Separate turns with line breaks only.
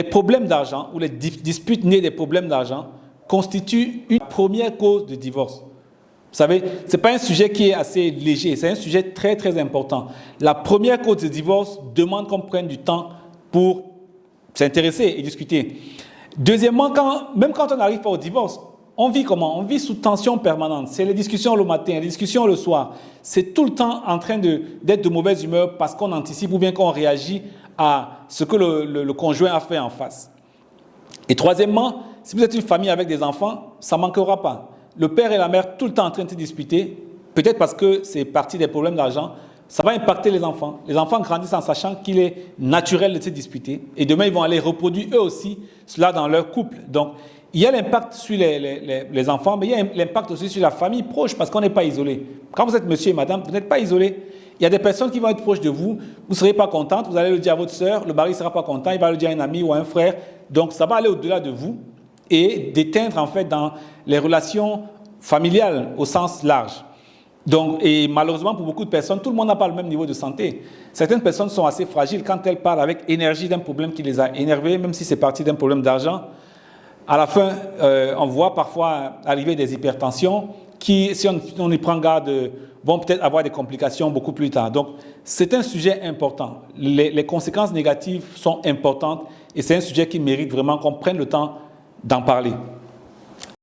problèmes d'argent ou les disputes nées des problèmes d'argent constituent une première cause de divorce. Vous savez, ce n'est pas un sujet qui est assez léger, c'est un sujet très très important. La première cause de divorce demande qu'on prenne du temps pour s'intéresser et discuter. Deuxièmement, même quand on n'arrive pas au divorce, on vit comment? On vit sous tension permanente. C'est les discussions le matin, les discussions le soir. C'est tout le temps en train d'être de mauvaise humeur parce qu'on anticipe ou bien qu'on réagit à ce que le conjoint a fait en face. Et troisièmement, si vous êtes une famille avec des enfants, ça ne manquera pas. Le père et la mère tout le temps en train de se disputer, peut-être parce que c'est parti des problèmes d'argent, ça va impacter les enfants. Les enfants grandissent en sachant qu'il est naturel de se disputer. Et demain, ils vont aller reproduire eux aussi cela dans leur couple. Donc, il y a l'impact sur les enfants, mais il y a l'impact aussi sur la famille proche parce qu'on n'est pas isolé. Quand vous êtes monsieur et madame, vous n'êtes pas isolé. Il y a des personnes qui vont être proches de vous, vous ne serez pas contente, vous allez le dire à votre sœur, le mari ne sera pas content, il va le dire à un ami ou à un frère. Donc, ça va aller au-delà de vous et d'éteindre en fait dans les relations familiales au sens large. Donc, et malheureusement pour beaucoup de personnes, tout le monde n'a pas le même niveau de santé. Certaines personnes sont assez fragiles quand elles parlent avec énergie d'un problème qui les a énervés, même si c'est parti d'un problème d'argent. À la fin, on voit parfois arriver des hypertensions qui, si on y prend garde, vont peut-être avoir des complications beaucoup plus tard. Donc, c'est un sujet important. Les conséquences négatives sont importantes et c'est un sujet qui mérite vraiment qu'on prenne le temps d'en parler.